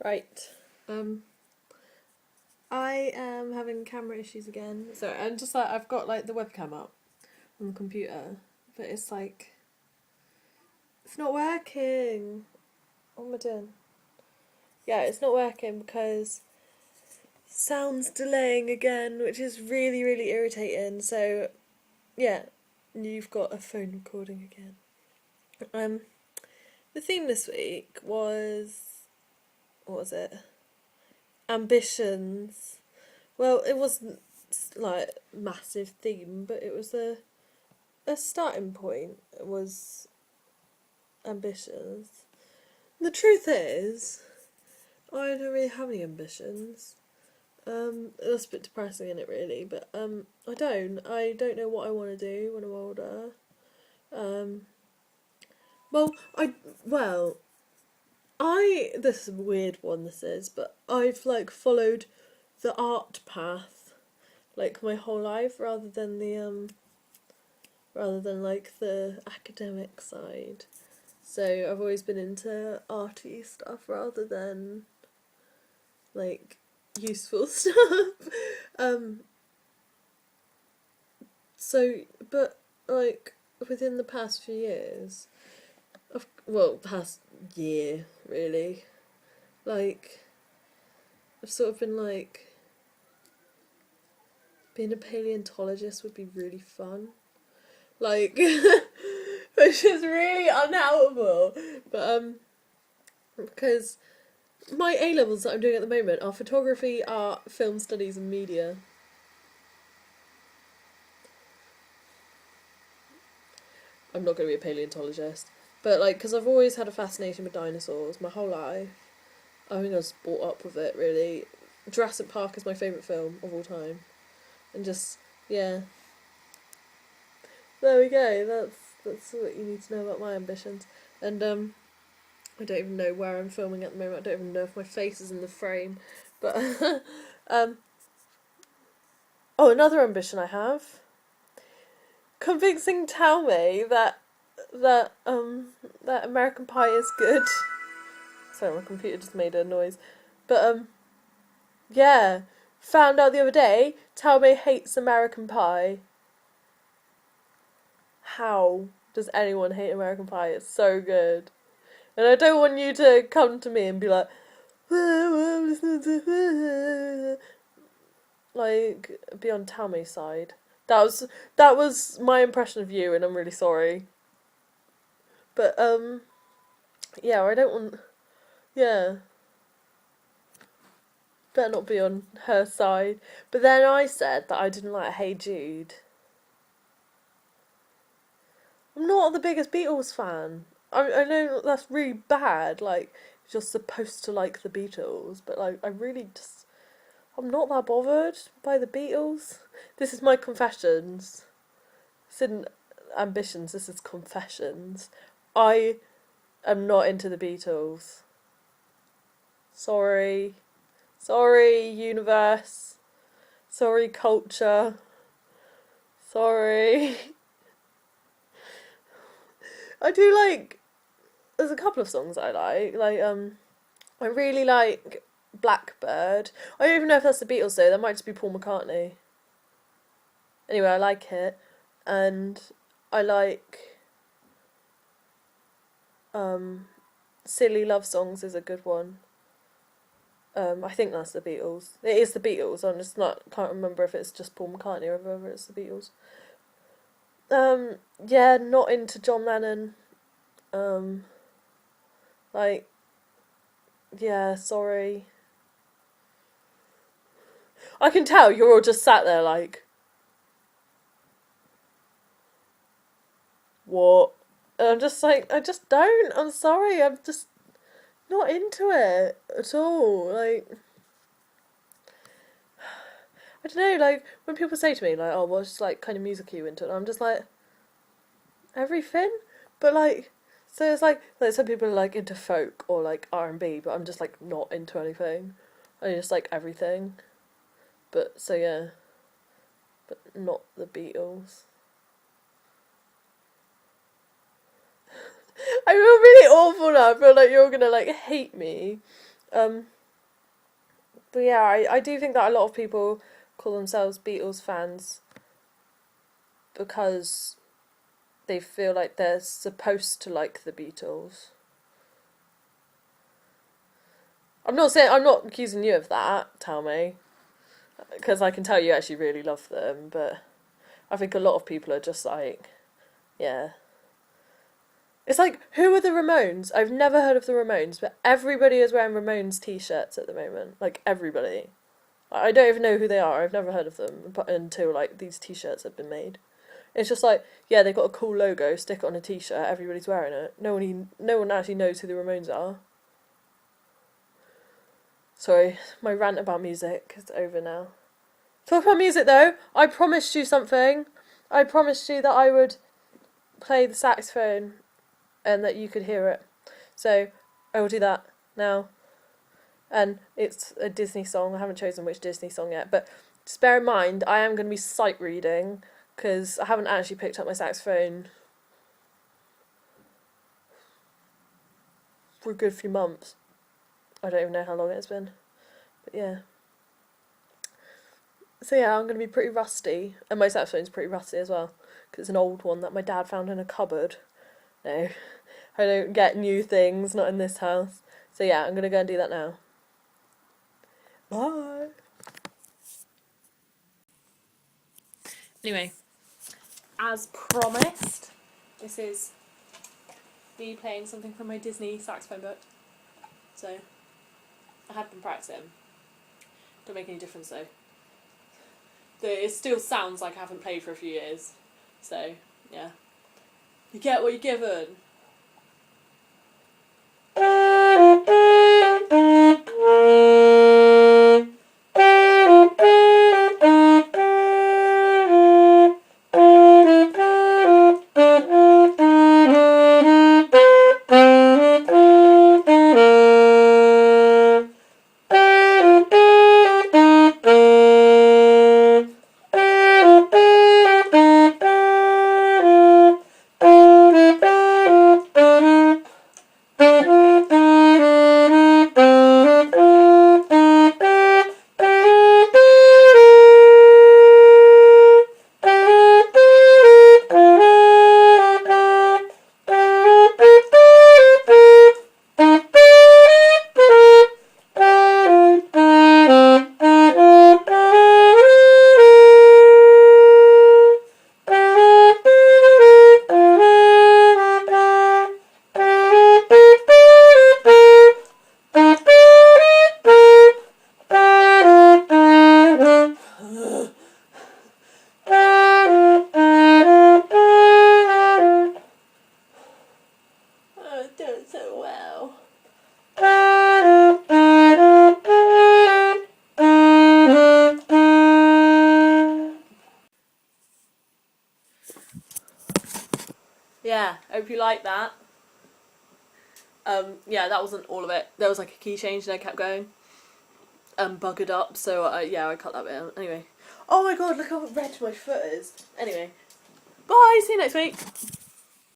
Right. I am having camera issues again. So I'm just like I've got like the webcam up on the computer, but it's like it's not working. What am I doing? Yeah, it's not working because sound's delaying again, which is really, really irritating. So yeah, you've got a phone recording again. The theme this week was what was it? Ambitions. Well, it wasn't like massive theme, but it was a starting point. It was ambitions. The truth is, I don't really have any ambitions. That's a bit depressing, isn't it, really? But I don't. I don't know what I want to do when I'm older. Well, this is a weird one. This is, but I've like followed the art path, like my whole life, rather than like the academic side. So I've always been into arty stuff rather than like useful stuff. So, but like within the past few years, past year really, like I've sort of been like being a paleontologist would be really fun. Like, which is really unhelpful. But because my A levels that I'm doing at the moment are photography, art, film studies, and media. I'm not going to be a paleontologist, but like, because I've always had a fascination with dinosaurs my whole life. I think I was brought up with it really. Jurassic Park is my favourite film of all time, and just yeah. There we go. That's what you need to know about my ambitions. And I don't even know where I'm filming at the moment. I don't even know if my face is in the frame. But another ambition I have. Convincing Talmy that American Pie is good. Sorry, my computer just made a noise. But yeah. Found out the other day Talmy hates American Pie. How does anyone hate American Pie? It's so good. And I don't want you to come to me and be like, be on Tammy's side. That was my impression of you, and I'm really sorry. But yeah, I don't want. Yeah, better not be on her side. But then I said that I didn't like Hey Jude. I'm not the biggest Beatles fan. I know that's really bad. Like, you're supposed to like the Beatles, but like, I'm not that bothered by the Beatles. This is my confessions. This isn't ambitions. This is confessions. I am not into the Beatles. Sorry, universe. Sorry, culture. Sorry. I do like. There's a couple of songs I like. I really like Blackbird. I don't even know if that's the Beatles though. That might just be Paul McCartney. Anyway, I like it, and I like. Silly Love Songs is a good one. I think that's the Beatles. It is the Beatles. I'm just can't remember if it's just Paul McCartney or whether it's the Beatles. Yeah, not into John Lennon. Yeah, sorry. I can tell you're all just sat there like, what? And I'm just like, I just don't. I'm sorry. I'm just not into it at all. Like, I don't know. Like when people say to me like, "Oh, what's like kind of music are you into?" And I'm just like, everything. But like, so it's like some people are like into folk or like R&B, but I'm just like not into anything. I just like everything. But so yeah, but not the Beatles. I feel really awful now. I feel like you're gonna like hate me. But yeah, I do think that a lot of people call themselves Beatles fans because they feel like they're supposed to like the Beatles. I'm not accusing you of that, tell me, because I can tell you actually really love them, but I think a lot of people are just like, yeah. It's like, who are the Ramones? I've never heard of the Ramones, but everybody is wearing Ramones t-shirts at the moment. Like, everybody. I don't even know who they are. I've never heard of them until, like, these t-shirts have been made. It's just like, yeah, they've got a cool logo, stick it on a t-shirt, everybody's wearing it. No one actually knows who the Ramones are. Sorry, my rant about music is over now. Talk about music, though. I promised you something. I promised you that I would play the saxophone and that you could hear it. So, I will do that now. And it's a Disney song. I haven't chosen which Disney song yet, but just bear in mind, I am going to be sight reading, because I haven't actually picked up my saxophone for a good few months. I don't even know how long it's been. But yeah. So yeah, I'm going to be pretty rusty. And my saxophone's pretty rusty as well, because it's an old one that my dad found in a cupboard. No, I don't get new things, not in this house. So yeah, I'm going to go and do that now. Bye! Anyway, as promised, this is me playing something from my Disney saxophone book. So, I have been practicing. Don't make any difference though. It still sounds like I haven't played for a few years. So, yeah. You get what you're given. Doing so well. Yeah, hope you like that. Yeah, that wasn't all of it. There was like a key change and I kept going. Buggered up, so yeah, I cut that bit out. Anyway. Oh my god, look how red my foot is. Anyway. Bye, see you next week.